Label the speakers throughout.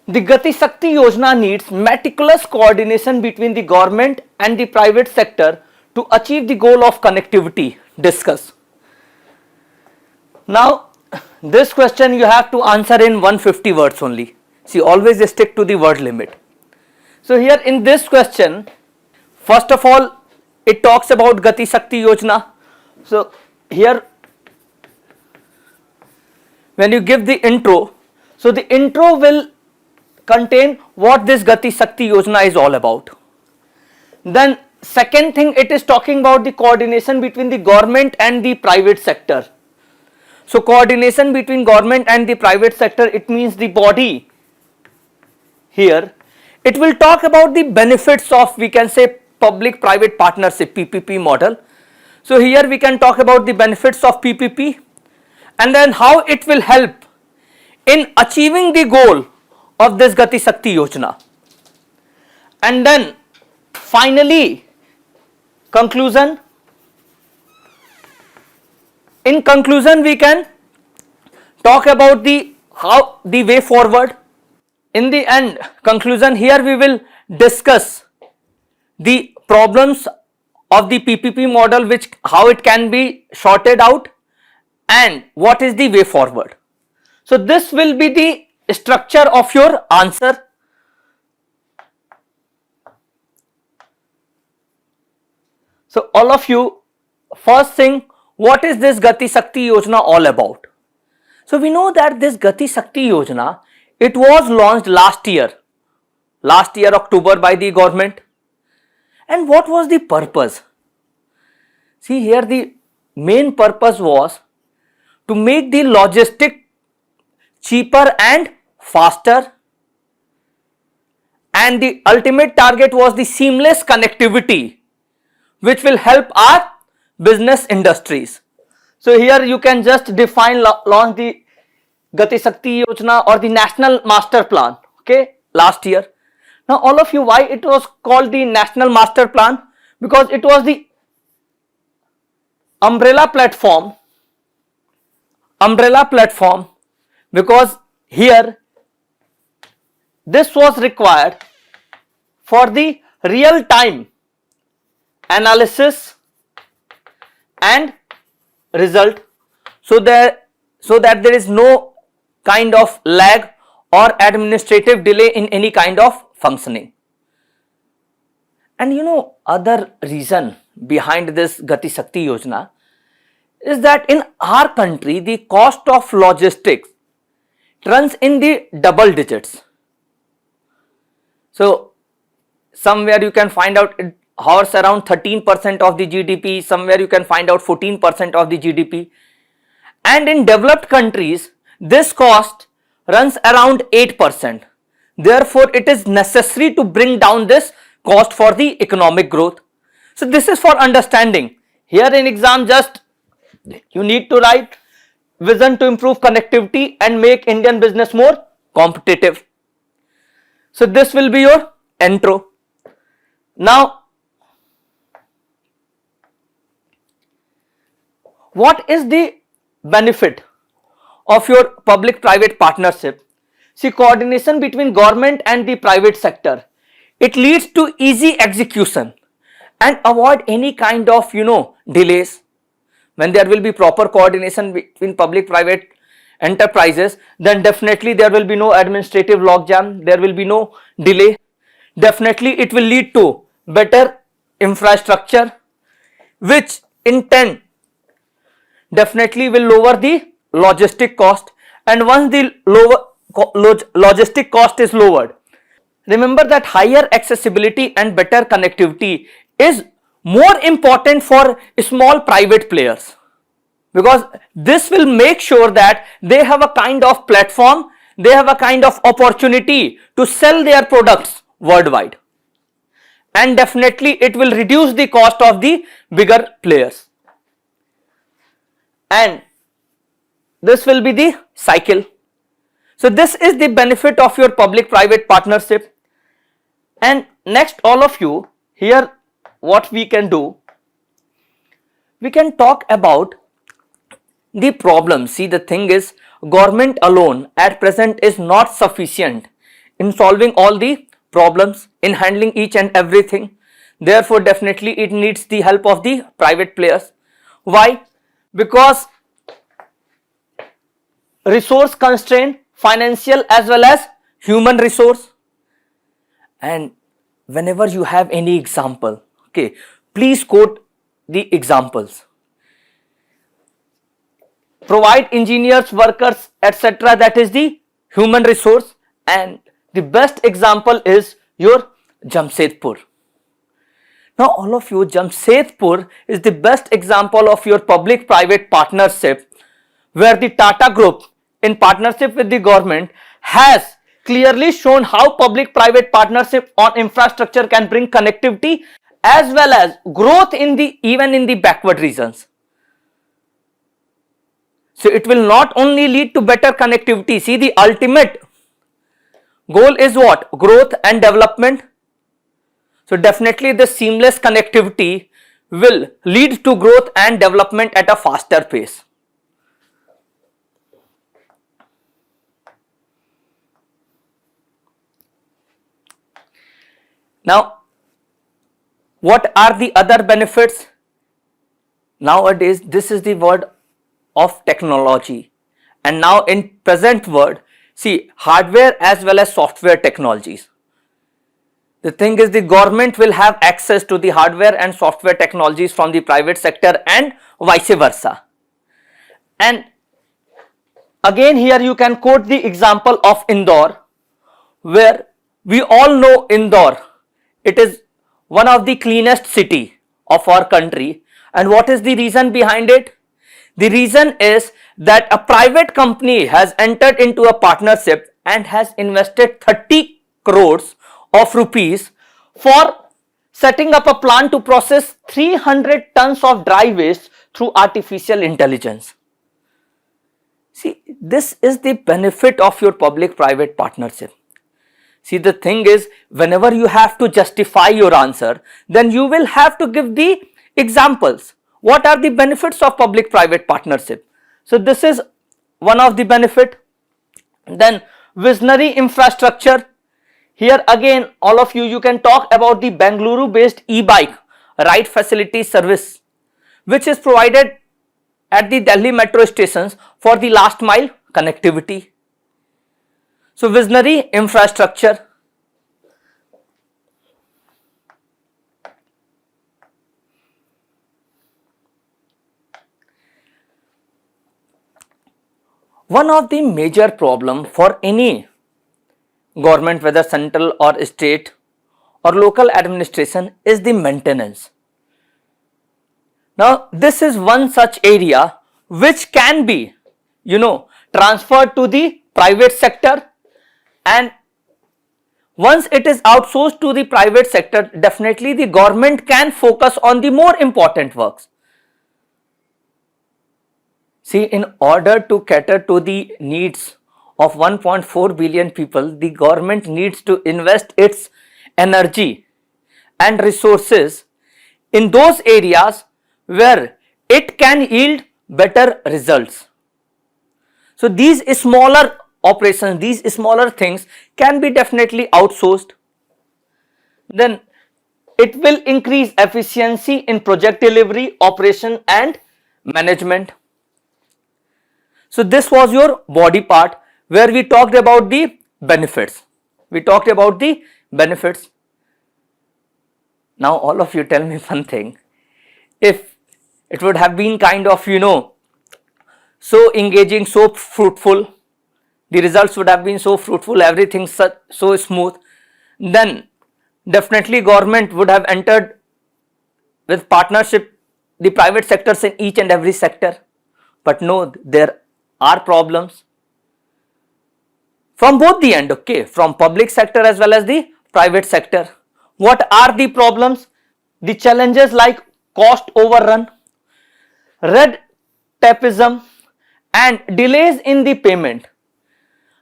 Speaker 1: The Gati-Shakti Yojana needs meticulous coordination between the government and the private sector to achieve the goal of connectivity. Discuss. Now, this question you have to answer in 150 words only. See, always stick to the word limit. So here in this question, first of all, it talks about Gati-Shakti Yojana. So here, when you give the intro, so the intro will contain what this Gati-Shakti Yojana is all about. Then second thing, it is talking about the coordination between the government and the private sector. So coordination between government and the private sector, it means the body here. It will talk about the benefits of, we can say, public-private partnership, PPP model. So here we can talk about the benefits of PPP and then how it will help in achieving the goal of this Gati-Shakti Yojana. And then finally, conclusion. In conclusion, we can talk about the way forward. In the end, conclusion, here we will discuss the problems of the PPP model, how it can be sorted out and what is the way forward. So this will be the structure of your answer. So all of you, first thing, what is this Gati-Shakti Yojana all about? So we know that this Gati-Shakti Yojana, it was launched last year October by the government. And what was the purpose? See here, the main purpose was to make the logistic cheaper and faster, and the ultimate target was the seamless connectivity which will help our business industries. So here you can just define, launch the Gati-Shakti Yojana or the National Master Plan, okay, last year. Now all of you, why it was called the National Master Plan? Because it was the umbrella platform, because here this was required for the real time analysis and result, so that there is no kind of lag or administrative delay in any kind of functioning. And you know, other reason behind this Gati-Shakti Yojana is that in our country the cost of logistics runs in the double digits. So somewhere you can find out it hovers around 13% of the GDP, somewhere you can find out 14% of the GDP, and in developed countries this cost runs around 8%. Therefore it is necessary to bring down this cost for the economic growth. So this is for understanding. Here in exam, just you need to write vision to improve connectivity and make Indian business more competitive. So this will be your intro. Now, what is the benefit of your public-private partnership? See, coordination between government and the private sector, it leads to easy execution and avoid any kind of, delays. When there will be proper coordination between public-private enterprises, then definitely there will be no administrative logjam, there will be no delay. Definitely it will lead to better infrastructure, which in turn definitely will lower the logistic cost. And once the logistic cost is lowered, remember that higher accessibility and better connectivity is more important for small private players, because this will make sure that they have a kind of platform, they have a kind of opportunity to sell their products worldwide, and definitely it will reduce the cost of the bigger players. And this will be the cycle. So this is the benefit of your public-private partnership. And next, all of you, here what we can do, we can talk about the problem. See, the thing is, government alone at present is not sufficient in solving all the problems, in handling each and everything. Therefore, definitely it needs the help of the private players. Why? Because resource constraint, financial as well as human resource. And whenever you have any example, okay, please quote the examples. Provide engineers, workers, etc. That is the human resource, and the best example is your Jamshedpur. Now all of you, Jamshedpur is the best example of your public-private partnership, where the Tata Group in partnership with the government has clearly shown how public-private partnership on infrastructure can bring connectivity as well as growth in the even in the backward regions. So it will not only lead to better connectivity. See, the ultimate goal is what? Growth and development. So definitely the seamless connectivity will lead to growth and development at a faster pace. Now, what are the other benefits? Nowadays, this is the word of technology, and now in present world, see, hardware as well as software technologies. The thing is, the government will have access to the hardware and software technologies from the private sector and vice versa. And again here you can quote the example of Indore, where we all know Indore, it is one of the cleanest city of our country. And what is the reason behind it? The reason is that a private company has entered into a partnership and has invested 30 crores of rupees for setting up a plant to process 300 tons of dry waste through artificial intelligence. See, this is the benefit of your public-private partnership. See, the thing is, whenever you have to justify your answer, then you will have to give the examples. What are the benefits of public-private partnership? So this is one of the benefit. Then visionary infrastructure. Here again, all of you, you can talk about the Bengaluru based e-bike ride facility service, which is provided at the Delhi metro stations for the last mile connectivity. So visionary infrastructure. One of the major problem for any government, whether central or state or local administration, is the maintenance. Now this is one such area which can be, transferred to the private sector, and once it is outsourced to the private sector, definitely the government can focus on the more important works. See, in order to cater to the needs of 1.4 billion people, the government needs to invest its energy and resources in those areas where it can yield better results. So these smaller operations, these smaller things can be definitely outsourced. Then it will increase efficiency in project delivery, operation and management. So this was your body part, where we talked about the benefits. Now all of you tell me one thing. If it would have been kind of, so engaging, so fruitful, the results would have been so fruitful, everything so smooth, then definitely government would have entered with partnership the private sectors in each and every sector. But no, there are problems from both the end, okay, from public sector as well as the private sector. What are the problems? The challenges like cost overrun, red tapeism and delays in the payment.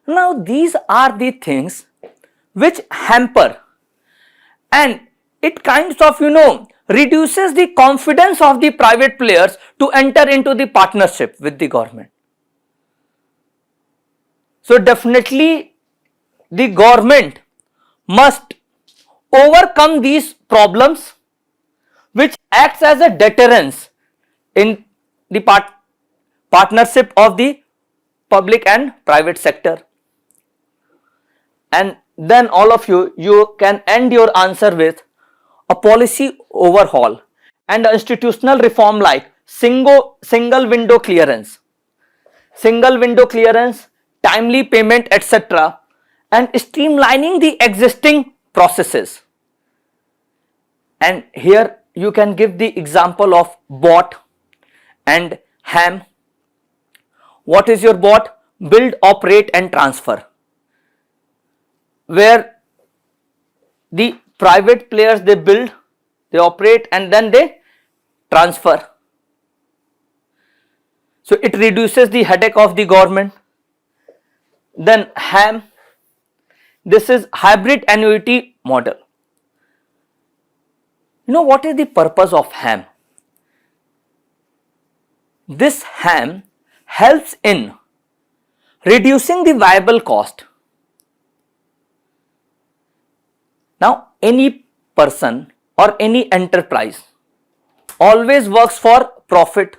Speaker 1: Now these are the things which hamper, and it kinds of reduces the confidence of the private players to enter into the partnership with the government. So definitely the government must overcome these problems which acts as a deterrence in the partnership of the public and private sector. And then all of you can end your answer with a policy overhaul and institutional reform like single window clearance, timely payment, etc., and streamlining the existing processes. And here you can give the example of BOT and HAM. What is your BOT? Build, operate and transfer, where the private players, they build, they operate and then they transfer. So it reduces the headache of the government. Then HAM, this is hybrid annuity model. You know what is the purpose of HAM? This HAM helps in reducing the viable cost. Now, any person or any enterprise always works for profit,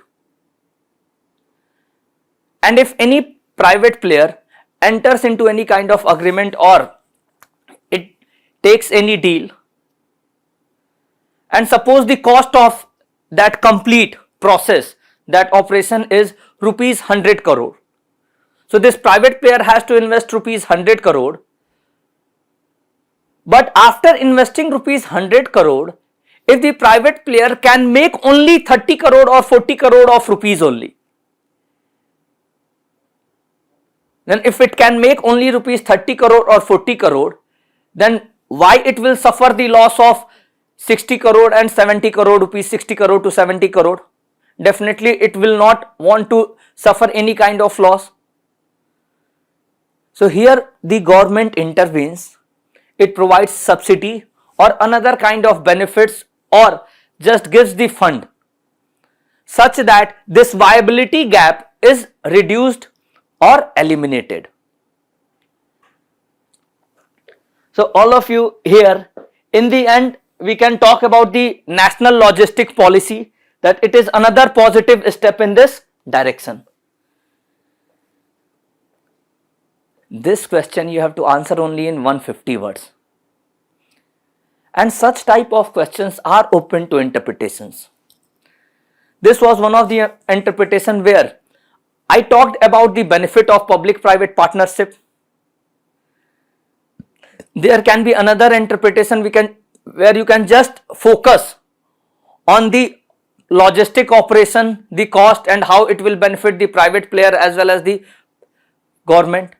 Speaker 1: and if any private player enters into any kind of agreement or it takes any deal, and suppose the cost of that complete process, that operation is rupees 100 crore. So this private player has to invest rupees 100 crore. But after investing rupees 100 crore, if the private player can make only 30 crore or 40 crore of rupees only, then if it can make only rupees 30 crore or 40 crore, then why it will suffer the loss of 60 crore and 70 crore rupees, 60 crore to 70 crore? Definitely it will not want to suffer any kind of loss. So here the government intervenes. It provides subsidy or another kind of benefits or just gives the fund such that this viability gap is reduced or eliminated. So all of you here, in the end we can talk about the national logistic policy, that it is another positive step in this direction. This question you have to answer only in 150 words. And such type of questions are open to interpretations. This was one of the interpretation where I talked about the benefit of public-private partnership. There can be another interpretation where you can just focus on the logistic operation, the cost and how it will benefit the private player as well as the government.